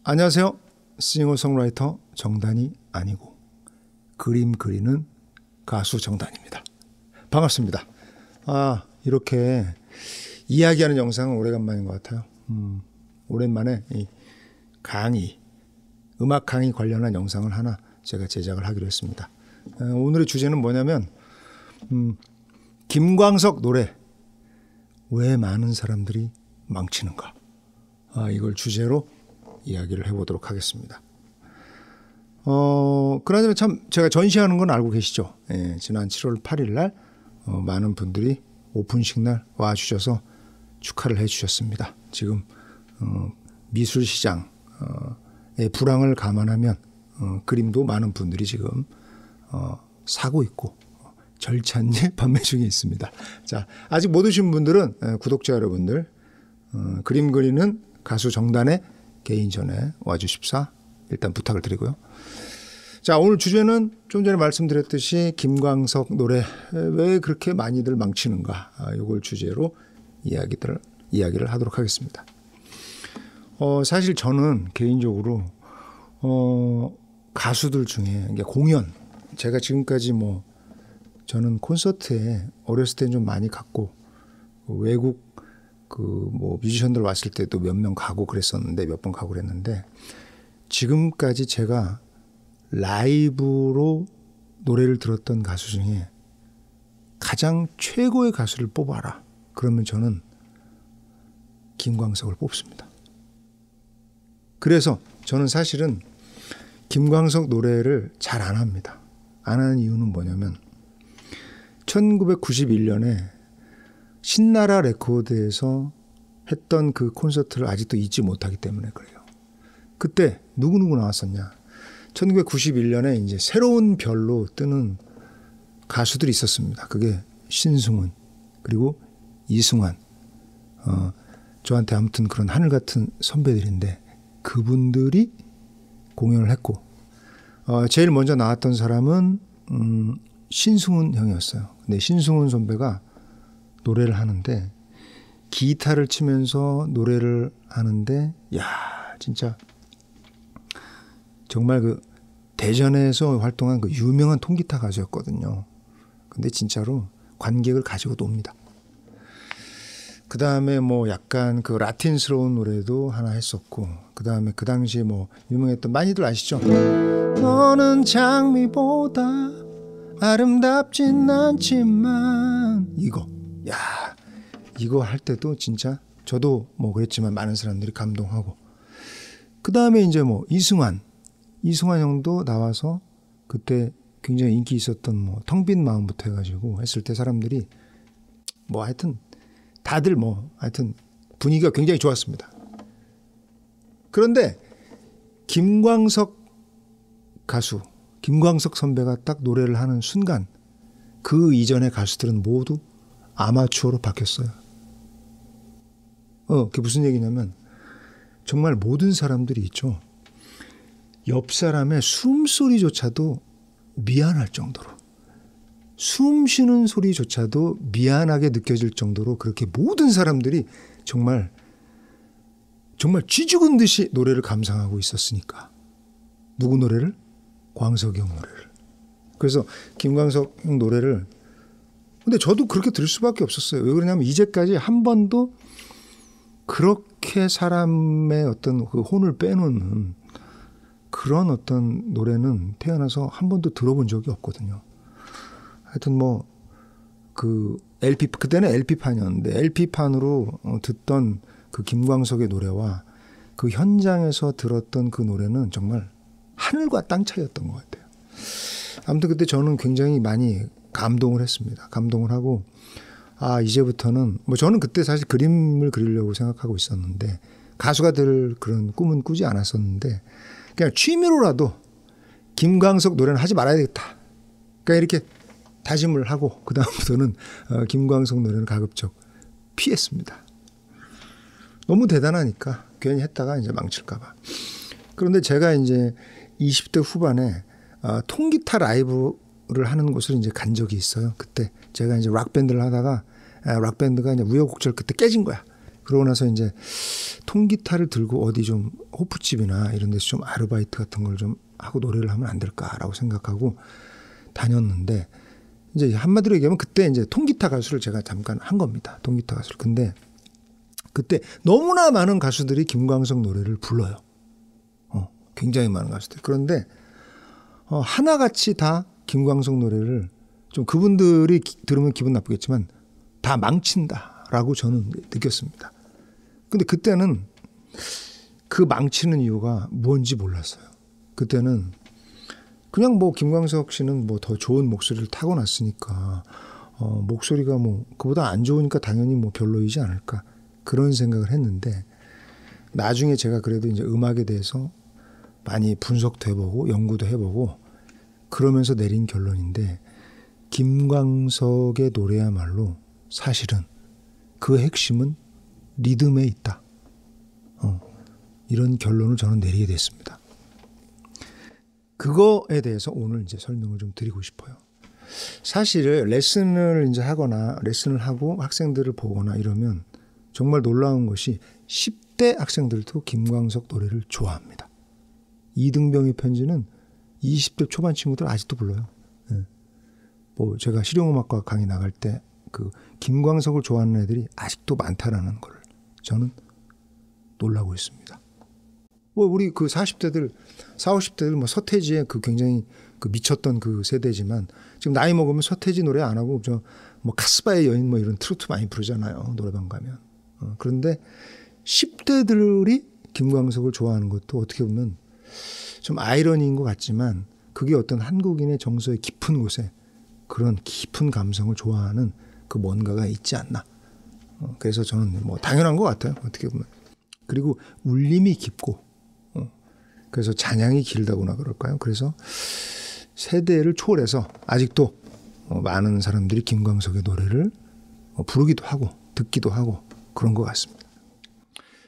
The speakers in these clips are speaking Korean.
안녕하세요. 싱어송라이터 정단이 아니고 그림 그리는 가수 정단입니다. 반갑습니다. 이렇게 이야기하는 영상은 오래간만인 것 같아요. 오랜만에 이 강의, 음악 강의 관련한 영상을 하나 제가 제작을 하기로 했습니다. 오늘의 주제는 뭐냐면 김광석 노래 왜 많은 사람들이 망치는가, 이걸 주제로 이야기를 해보도록 하겠습니다. 그나저나 참 제가 전시하는 건 알고 계시죠? 지난 7월 8일 날 많은 분들이 오픈식 날 와주셔서 축하를 해주셨습니다. 지금 미술시장의 불황을 감안하면 그림도 많은 분들이 지금 사고 있고 절찬리 판매 중에 있습니다. 자, 아직 못 오신 분들은 구독자 여러분들 그림 그리는 가수 정단의 개인전에 와주십사 일단 부탁을 드리고요. 자, 오늘 주제는 좀 전에 말씀드렸듯이 김광석 노래 왜 그렇게 많이들 망치는가, 이걸 주제로 이야기를 하도록 하겠습니다. 사실 저는 개인적으로 가수들 중에 공연, 제가 지금까지 저는 콘서트에 어렸을 때는 좀 많이 갔고 외국 뮤지션들 왔을 때도 몇 명 가고 그랬었는데, 몇 번 가고 그랬는데, 지금까지 제가 라이브로 노래를 들었던 가수 중에 가장 최고의 가수를 뽑아라 그러면 저는 김광석을 뽑습니다. 그래서 저는 사실은 김광석 노래를 잘 안 합니다. 안 하는 이유는 뭐냐면 1991년에 신나라 레코드에서 했던 그 콘서트를 아직도 잊지 못하기 때문에 그래요. 그때 누구누구 나왔었냐. 1991년에 이제 새로운 별로 뜨는 가수들이 있었습니다. 그게 신승훈 그리고 이승환. 저한테 아무튼 그런 하늘 같은 선배들인데 그분들이 공연을 했고, 제일 먼저 나왔던 사람은 신승훈 형이었어요. 근데 신승훈 선배가 노래를 하는데, 기타를 치면서 노래를 하는데, 진짜 정말 그 대전에서 활동한 그 유명한 통기타 가수였거든요. 근데 진짜로 관객을 가지고 놉니다. 그 다음에 약간 그 라틴스러운 노래도 하나 했었고, 그 다음에 그 당시에 유명했던, 많이들 아시죠? 너는 장미보다 아름답진 않지만, 이거 할 때도 진짜 저도 그랬지만 많은 사람들이 감동하고, 그 다음에 이제 이승환 형도 나와서 그때 굉장히 인기 있었던 텅 빈 마음부터 해가지고 했을 때 사람들이 하여튼 다들 하여튼 분위기가 굉장히 좋았습니다. 그런데 김광석 선배가 딱 노래를 하는 순간 그 이전의 가수들은 모두 아마추어로 바뀌었어요. 그게 무슨 얘기냐면 정말 모든 사람들이 있죠. 옆 사람의 숨소리조차도 미안할 정도로, 숨 쉬는 소리조차도 미안하게 느껴질 정도로 그렇게 모든 사람들이 정말 쥐 죽은 듯이 노래를 감상하고 있었으니까. 누구 노래를? 광석이 형 노래를. 그래서 김광석 형 노래를, 근데 저도 그렇게 들을 수밖에 없었어요. 왜 그러냐면 이제까지 한 번도 그렇게 사람의 어떤 그 혼을 빼놓는 그런 어떤 노래는 태어나서 한 번도 들어본 적이 없거든요. 하여튼 그 LP, 그때는 LP판이었는데 LP판으로 듣던 그 김광석의 노래와 그 현장에서 들었던 그 노래는 정말 하늘과 땅 차이였던 것 같아요. 아무튼 그때 저는 굉장히 많이 감동을 했습니다. 감동을 하고, 이제부터는 저는 그때 사실 그림을 그리려고 생각하고 있었는데, 가수가 될 그런 꿈은 꾸지 않았었는데, 그냥 취미로라도 김광석 노래는 하지 말아야 되겠다. 그러니까 이렇게 다짐을 하고 그 다음부터는 김광석 노래는 가급적 피했습니다. 너무 대단하니까 괜히 했다가 이제 망칠까 봐. 그런데 제가 이제 20대 후반에 통기타 라이브를 하는 곳을 이제 간 적이 있어요. 그때 제가 이제 락 밴드를 하다가 락 밴드가 이제 우여곡절 그때 깨진 거야. 그러고 나서 이제 통기타를 들고 어디 좀 호프집이나 이런 데서 좀 아르바이트 같은 걸 좀 하고 노래를 하면 안 될까라고 생각하고 다녔는데, 이제 한마디로 얘기하면 그때 이제 통기타 가수를 제가 잠깐 한 겁니다. 통기타 가수를. 근데 그때 너무나 많은 가수들이 김광석 노래를 불러요. 굉장히 많은 가수들. 그런데 하나같이 다 김광석 노래를 좀 그분들이 들으면 기분 나쁘겠지만 다 망친다라고 저는 느꼈습니다. 근데 그때는 그 망치는 이유가 뭔지 몰랐어요. 그때는 그냥 뭐 김광석 씨는 뭐 더 좋은 목소리를 타고났으니까 목소리가 뭐 그보다 안 좋으니까 당연히 뭐 별로이지 않을까, 그런 생각을 했는데, 나중에 제가 그래도 이제 음악에 대해서 많이 분석도 해보고 연구도 해보고 그러면서 내린 결론인데, 김광석의 노래야말로 사실은 그 핵심은 리듬에 있다. 이런 결론을 저는 내리게 됐습니다. 그거에 대해서 오늘 이제 설명을 좀 드리고 싶어요. 사실 레슨을 이제 하거나 레슨을 하고 학생들을 보거나 이러면 정말 놀라운 것이 10대 학생들도 김광석 노래를 좋아합니다. 이등병의 편지는 20대 초반 친구들 아직도 불러요. 뭐 제가 실용음악과 강의 나갈 때 그 김광석을 좋아하는 애들이 아직도 많다라는 걸 저는 놀라고 있습니다. 뭐 우리 그 40대들, 40, 50대들 뭐 서태지의 그 굉장히 그 미쳤던 그 세대지만 지금 나이 먹으면 서태지 노래 안 하고 저 뭐 카스바의 여인 뭐 이런 트로트 많이 부르잖아요. 노래방 가면. 그런데 10대들이 김광석을 좋아하는 것도 어떻게 보면 좀 아이러니인 것 같지만 그게 어떤 한국인의 정서의 깊은 곳에 그런 깊은 감성을 좋아하는 그 뭔가가 있지 않나. 그래서 저는 뭐 당연한 것 같아요. 어떻게 보면. 그리고 울림이 깊고 그래서 잔향이 길다고나 그럴까요? 그래서 세대를 초월해서 아직도 많은 사람들이 김광석의 노래를 부르기도 하고 듣기도 하고 그런 것 같습니다.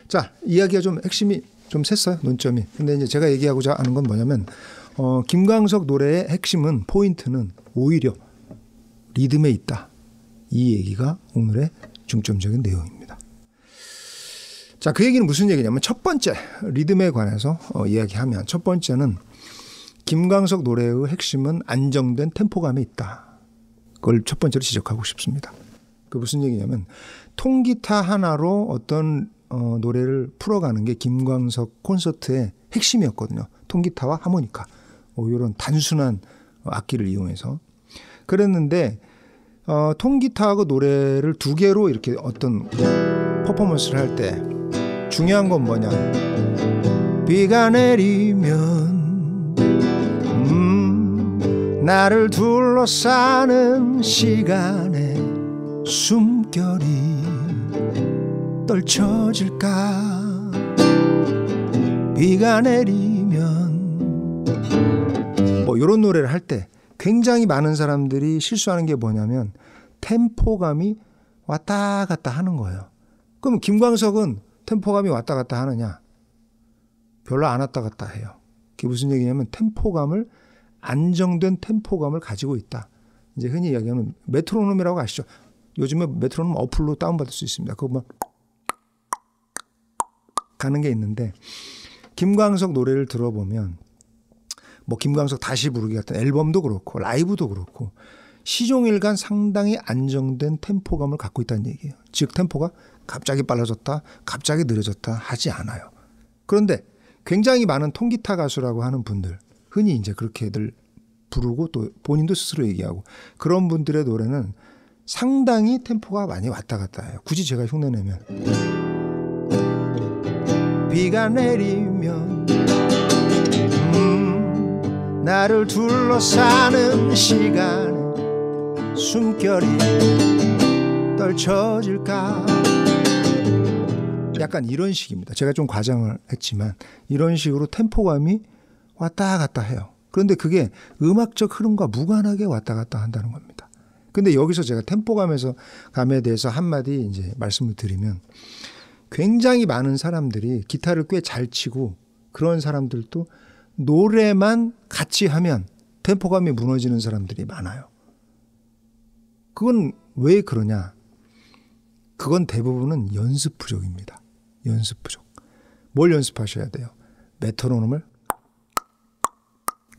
자, 이야기가 좀 핵심이 좀 샜어요. 논점이. 근데 이제 제가 얘기하고자 하는 건 뭐냐면 김광석 노래의 핵심은, 포인트는 오히려 리듬에 있다. 이 얘기가 오늘의 중점적인 내용입니다. 자, 그 얘기는 무슨 얘기냐면 첫 번째, 리듬에 관해서 이야기하면 첫 번째는 김광석 노래의 핵심은 안정된 템포감에 있다. 그걸 첫 번째로 지적하고 싶습니다. 그 무슨 얘기냐면 통기타 하나로 어떤 노래를 풀어가는 게 김광석 콘서트의 핵심이었거든요. 통기타와 하모니카, 이런 단순한 악기를 이용해서. 그랬는데 통기타하고 노래를 두 개로 이렇게 어떤 퍼포먼스를 할 때 중요한 건 뭐냐, 비가 내리면 나를 둘러싸는 시간에 숨결이 떨쳐질까, 비가 내리면, 뭐 이런 노래를 할 때 굉장히 많은 사람들이 실수하는 게 뭐냐면 템포감이 왔다 갔다 하는 거예요. 그럼 김광석은 템포감이 왔다 갔다 하느냐? 별로 안 왔다 갔다 해요. 그게 무슨 얘기냐면 템포감을, 안정된 템포감을 가지고 있다. 이제 흔히 이야기하는 메트로놈이라고 아시죠? 요즘에 메트로놈 어플로 다운받을 수 있습니다. 그거 뭐 가는 게 있는데, 김광석 노래를 들어보면 뭐 김광석 다시 부르기 같은 앨범도 그렇고 라이브도 그렇고 시종일관 상당히 안정된 템포감을 갖고 있다는 얘기예요. 즉 템포가 갑자기 빨라졌다, 갑자기 느려졌다 하지 않아요. 그런데 굉장히 많은 통기타 가수라고 하는 분들, 흔히 이제 그렇게들 부르고 또 본인도 스스로 얘기하고 그런 분들의 노래는 상당히 템포가 많이 왔다 갔다 해요. 굳이 제가 흉내내면 비가 내리면 나를 둘러싸는 시간에 숨결이 떨쳐질까, 약간 이런 식입니다. 제가 좀 과장을 했지만 이런 식으로 템포감이 왔다 갔다 해요. 그런데 그게 음악적 흐름과 무관하게 왔다 갔다 한다는 겁니다. 근데 여기서 제가 감에 대해서 한마디 이제 말씀을 드리면, 굉장히 많은 사람들이 기타를 꽤 잘 치고 그런 사람들도 노래만 같이 하면 템포감이 무너지는 사람들이 많아요. 그건 왜 그러냐? 그건 대부분은 연습 부족입니다. 연습 부족. 뭘 연습하셔야 돼요? 메트로놈을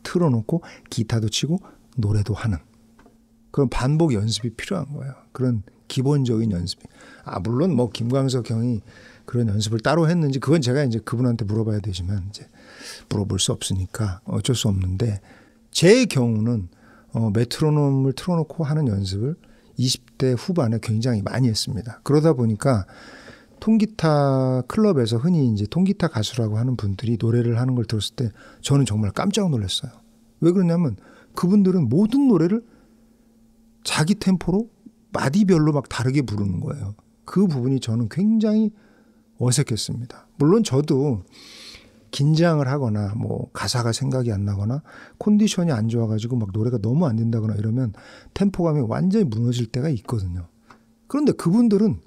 틀어놓고 기타도 치고 노래도 하는 그런 반복 연습이 필요한 거예요. 그런 기본적인 연습이. 물론 뭐 김광석 형이 그런 연습을 따로 했는지 그건 제가 이제 그분한테 물어봐야 되지만 이제 물어볼 수 없으니까 어쩔 수 없는데 제 경우는 메트로놈을 틀어놓고 하는 연습을 20대 후반에 굉장히 많이 했습니다. 그러다 보니까 통기타 클럽에서 흔히 이제 통기타 가수라고 하는 분들이 노래를 하는 걸 들었을 때 저는 정말 깜짝 놀랐어요. 왜 그러냐면 그분들은 모든 노래를 자기 템포로 마디별로 막 다르게 부르는 거예요. 그 부분이 저는 굉장히 어색했습니다. 물론 저도 긴장을 하거나 뭐 가사가 생각이 안 나거나 컨디션이 안 좋아가지고 막 노래가 너무 안 된다거나 이러면 템포감이 완전히 무너질 때가 있거든요. 그런데 그분들은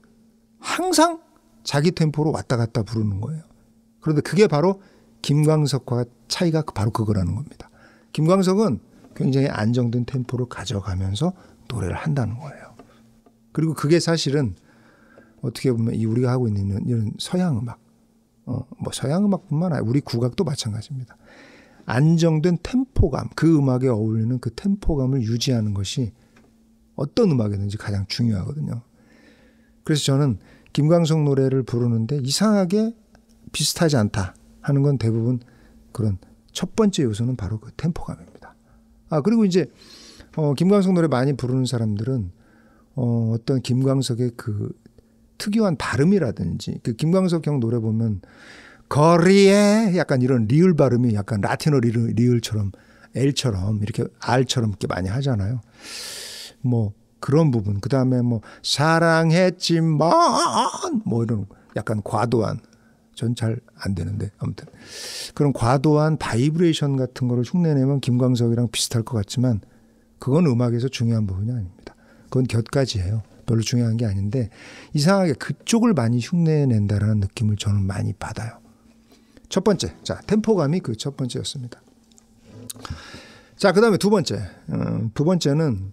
항상 자기 템포로 왔다 갔다 부르는 거예요. 그런데 그게 바로 김광석과 차이가 바로 그거라는 겁니다. 김광석은 굉장히 안정된 템포를 가져가면서 노래를 한다는 거예요. 그리고 그게 사실은 어떻게 보면 우리가 하고 있는 이런 서양 음악, 뭐 서양 음악뿐만 아니라 우리 국악도 마찬가지입니다. 안정된 템포감, 그 음악에 어울리는 그 템포감을 유지하는 것이 어떤 음악이든지 가장 중요하거든요. 그래서 저는 김광석 노래를 부르는데 이상하게 비슷하지 않다 하는 건 대부분 그런 첫 번째 요소는 바로 그 템포감입니다. 그리고 이제 김광석 노래 많이 부르는 사람들은 어떤 김광석의 그 특유한 발음이라든지 그 김광석 형 노래 보면 거리에 약간 이런 리을 발음이 약간 라틴어 리을처럼 L처럼 이렇게 R처럼 이렇게 많이 하잖아요. 뭐 그런 부분. 그 다음에 뭐 사랑했지만 뭐 이런 약간 과도한 전 잘 안 되는데 아무튼 그런 과도한 바이브레이션 같은 거를 흉내내면 김광석이랑 비슷할 것 같지만 그건 음악에서 중요한 부분이 아닙니다. 그건 곁가지예요. 별로 중요한 게 아닌데 이상하게 그쪽을 많이 흉내낸다라는 느낌을 저는 많이 받아요. 첫 번째, 자 템포감이 그 첫 번째였습니다. 자 그다음에 두 번째, 두 번째는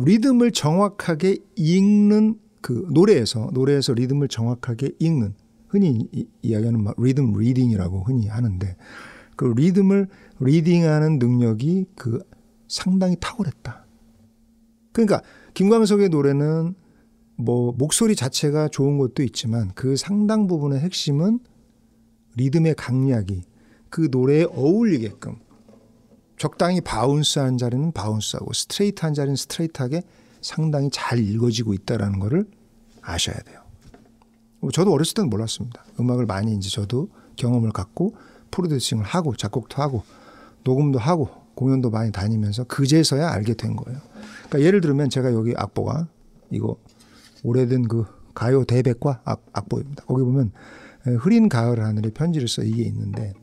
리듬을 정확하게 읽는 그 노래에서 리듬을 정확하게 읽는 흔히 이야기하는 리듬 리딩이라고 흔히 하는데 그 리듬을 리딩하는 능력이 그 상당히 탁월했다. 그러니까 김광석의 노래는 뭐 목소리 자체가 좋은 것도 있지만 그 상당 부분의 핵심은 리듬의 강약이 그 노래에 어울리게끔 적당히 바운스한 자리는 바운스하고 스트레이트한 자리는 스트레이트하게 상당히 잘 읽어지고 있다는 것을 아셔야 돼요. 저도 어렸을 때는 몰랐습니다. 음악을 많이 이제 저도 경험을 갖고 프로듀싱을 하고 작곡도 하고 녹음도 하고 공연도 많이 다니면서 그제서야 알게 된 거예요. 그러니까 예를 들면 제가 여기 악보가 이거 오래된 그 가요 대백과 악보입니다. 거기 보면 흐린 가을 하늘에 편지를 써 이게 있는데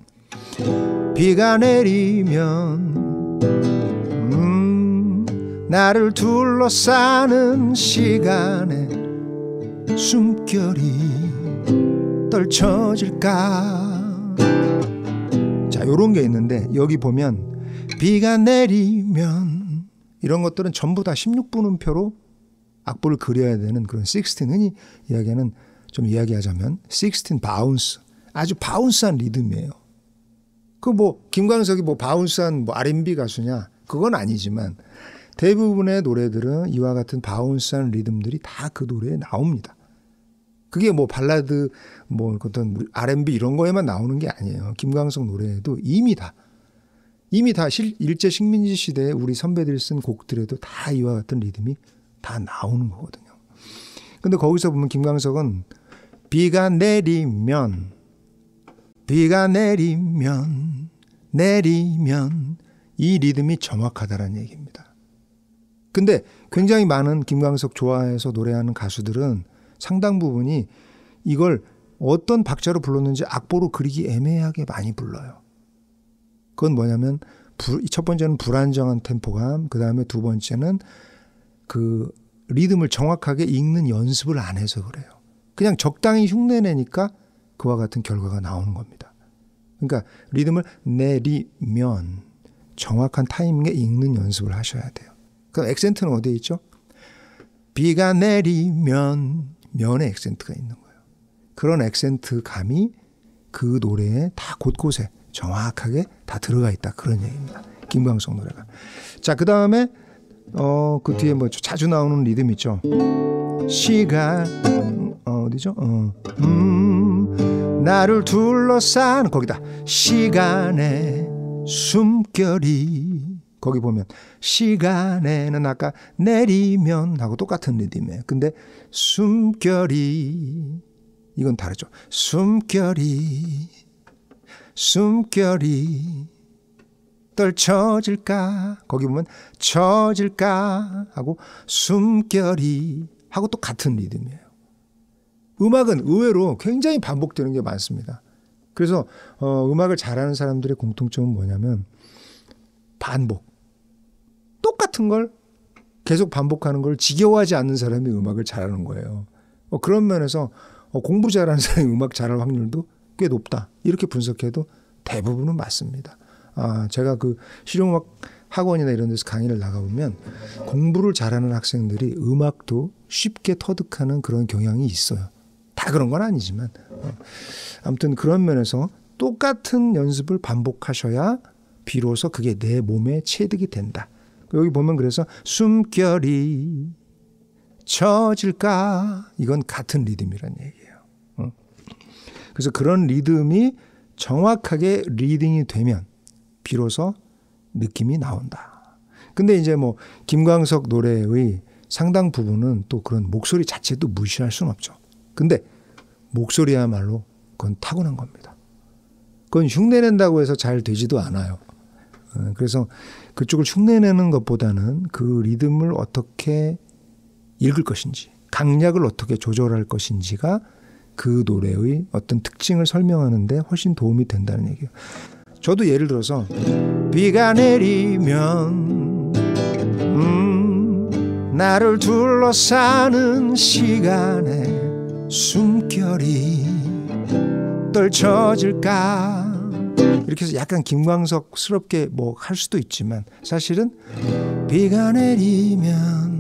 비가 내리면 나를 둘러싸는 시간에 숨결이 떨쳐질까. 자, 요런 게 있는데 여기 보면 비가 내리면 이런 것들은 전부 다 16분음표로 악보를 그려야 되는 그런 16 흔히 이야기하는 좀 이야기하자면 16 바운스 아주 바운스한 리듬이에요. 그 뭐 김광석이 뭐 바운스한 뭐 R&B 가수냐 그건 아니지만 대부분의 노래들은 이와 같은 바운스한 리듬들이 다 그 노래에 나옵니다. 그게 뭐 발라드 뭐 어떤 R&B 이런 거에만 나오는 게 아니에요. 김광석 노래에도 이미 다 일제 식민지 시대에 우리 선배들이 쓴 곡들에도 다 이와 같은 리듬이 다 나오는 거거든요. 근데 거기서 보면 김광석은 비가 내리면 이 리듬이 정확하다라는 얘기입니다. 근데 굉장히 많은 김광석 좋아해서 노래하는 가수들은 상당 부분이 이걸 어떤 박자로 불렀는지 악보로 그리기 애매하게 많이 불러요. 그건 뭐냐면 첫 번째는 불안정한 템포감, 그 다음에 두 번째는 그 리듬을 정확하게 읽는 연습을 안 해서 그래요. 그냥 적당히 흉내내니까 그와 같은 결과가 나오는 겁니다. 그러니까 리듬을 내리면 정확한 타이밍에 읽는 연습을 하셔야 돼요. 그럼 액센트는 어디에 있죠? 비가 내리면 면에 액센트가 있는 거예요. 그런 액센트 감이 그 노래에 다 곳곳에 정확하게 다 들어가 있다. 그런 얘기입니다. 김광석 노래가. 자, 그 다음에 그 뒤에 뭐 자주 나오는 리듬 있죠. 시간 어디죠? 나를 둘러싼 거기다. 시간의 숨결이 거기 보면 시간에는 아까 내리면 하고 똑같은 리듬이에요. 근데 숨결이 이건 다르죠. 숨결이 떨쳐질까 거기 보면 쳐질까 하고 숨결이 하고 또 같은 리듬이에요. 음악은 의외로 굉장히 반복되는 게 많습니다. 그래서 음악을 잘하는 사람들의 공통점은 뭐냐면 반복. 똑같은 걸 계속 반복하는 걸 지겨워하지 않는 사람이 음악을 잘하는 거예요. 그런 면에서 공부 잘하는 사람이 음악 잘할 확률도 꽤 높다. 이렇게 분석해도 대부분은 맞습니다. 제가 그 실용음악 학원이나 이런 데서 강의를 나가보면 공부를 잘하는 학생들이 음악도 쉽게 터득하는 그런 경향이 있어요. 다 그런 건 아니지만 아무튼 그런 면에서 똑같은 연습을 반복하셔야 비로소 그게 내 몸에 체득이 된다. 여기 보면 그래서 숨결이 쳐질까 이건 같은 리듬이란 얘기예요. 그래서 그런 리듬이 정확하게 리딩이 되면 비로소 느낌이 나온다. 근데 이제 뭐 김광석 노래의 상당 부분은 또 그런 목소리 자체도 무시할 수는 없죠. 근데 목소리야말로 그건 타고난 겁니다. 그건 흉내낸다고 해서 잘 되지도 않아요. 그래서 그쪽을 흉내내는 것보다는 그 리듬을 어떻게 읽을 것인지, 강약을 어떻게 조절할 것인지가 그 노래의 어떤 특징을 설명하는 데 훨씬 도움이 된다는 얘기예요. 저도 예를 들어서 비가 내리면 나를 둘러싸는 시간에 숨결이 떨쳐질까 이렇게 해서 약간 김광석스럽게 뭐 할 수도 있지만 사실은 비가 내리면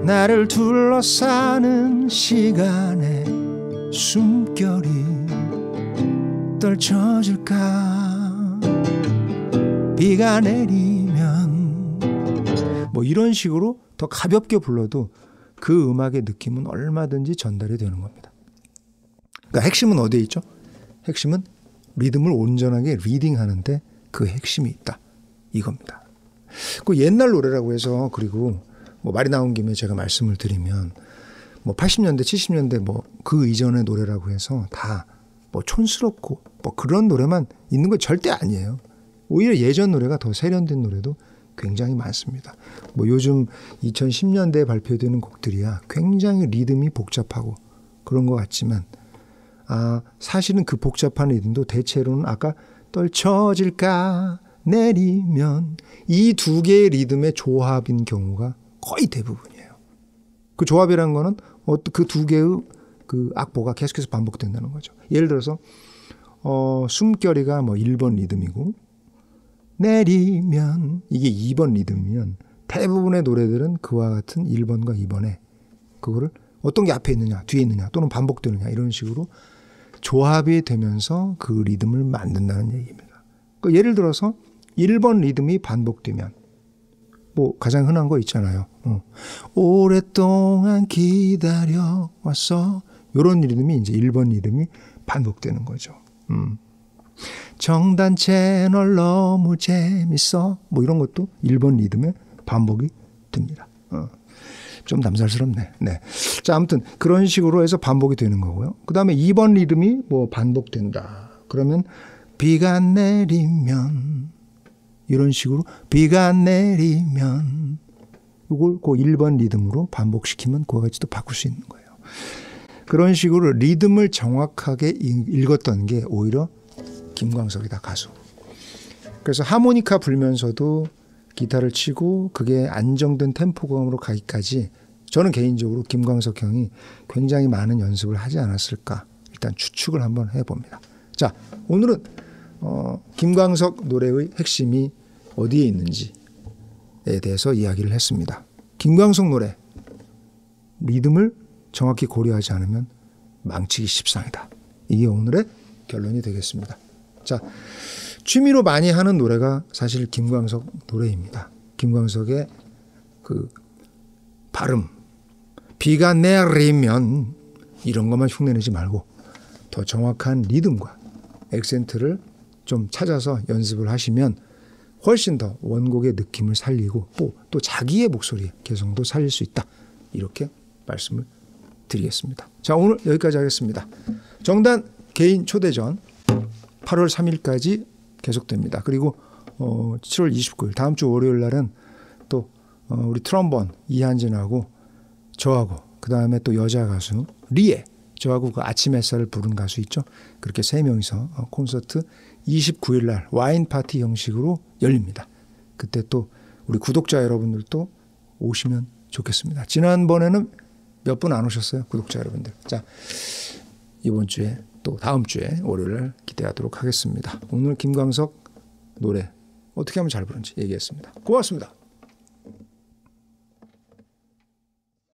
나를 둘러싸는 시간에 숨결이 떨쳐질까 비가 내리면 뭐 이런 식으로 더 가볍게 불러도 그 음악의 느낌은 얼마든지 전달이 되는 겁니다. 그러니까 핵심은 어디에 있죠? 핵심은 리듬을 온전하게 리딩하는데 그 핵심이 있다. 이겁니다. 그 옛날 노래라고 해서 그리고 뭐 말이 나온 김에 제가 말씀을 드리면 뭐 80년대, 70년대 뭐 그 이전의 노래라고 해서 다 뭐 촌스럽고 뭐 그런 노래만 있는 건 절대 아니에요. 오히려 예전 노래가 더 세련된 노래도 굉장히 많습니다. 뭐 요즘 2010년대에 발표되는 곡들이야 굉장히 리듬이 복잡하고 그런 것 같지만 사실은 그 복잡한 리듬도 대체로는 아까 떨쳐질까 내리면 이 두 개의 리듬의 조합인 경우가 거의 대부분이에요. 그 조합이라는 거는 그 두 개의 그 악보가 계속해서 반복된다는 거죠. 예를 들어서 숨결이가 뭐 1번 리듬이고 내리면 이게 2번 리듬이면 대부분의 노래들은 그와 같은 1번과 2번에 그거를 어떤 게 앞에 있느냐 뒤에 있느냐 또는 반복되느냐 이런 식으로 조합이 되면서 그 리듬을 만든다는 얘기입니다. 그러니까 예를 들어서 1번 리듬이 반복되면 뭐 가장 흔한 거 있잖아요. 오랫동안 기다려왔어. 이런 리듬이 이제 1번 리듬이 반복되는 거죠. 정단 채널 너무 재밌어. 뭐 이런 것도 1번 리듬에 반복이 됩니다. 좀 남살스럽네. 네. 자, 아무튼 그런 식으로 해서 반복이 되는 거고요. 그 다음에 2번 리듬이 뭐 반복된다. 그러면 비가 내리면 이런 식으로 비가 내리면 이걸 그 1번 리듬으로 반복시키면 그와 같이 또 바꿀 수 있는 거예요. 그런 식으로 리듬을 정확하게 읽었던 게 오히려 김광석이다, 가수. 그래서 하모니카 불면서도 기타를 치고 그게 안정된 템포감으로 가기까지 저는 개인적으로 김광석 형이 굉장히 많은 연습을 하지 않았을까 일단 추측을 한번 해봅니다. 자, 오늘은 김광석 노래의 핵심이 어디에 있는지에 대해서 이야기를 했습니다. 김광석 노래 리듬을 정확히 고려하지 않으면 망치기 십상이다. 이게 오늘의 결론이 되겠습니다. 자, 취미로 많이 하는 노래가 사실 김광석 노래입니다. 김광석의 그 발음, 비가 내리면 이런 것만 흉내내지 말고 더 정확한 리듬과 액센트를 좀 찾아서 연습을 하시면 훨씬 더 원곡의 느낌을 살리고 또 자기의 목소리의 개성도 살릴 수 있다. 이렇게 말씀을 드리겠습니다. 자, 오늘 여기까지 하겠습니다. 정단 개인 초대전 8월 3일까지 계속됩니다. 그리고 7월 29일 다음 주 월요일 날은 또 우리 트럼본 이한진하고 저하고 그다음에 또 여자 가수 리에 저하고 그 아침 햇살을 부른 가수 있죠. 그렇게 세 명이서 콘서트 29일 날 와인 파티 형식으로 열립니다. 그때 또 우리 구독자 여러분들도 오시면 좋겠습니다. 지난번에는 몇 분 안 오셨어요, 구독자 여러분들. 자, 이번 주에 또 다음 주에 월요일 기대하도록 하겠습니다. 오늘 김광석 노래 어떻게 하면 잘 부르는지 얘기했습니다. 고맙습니다.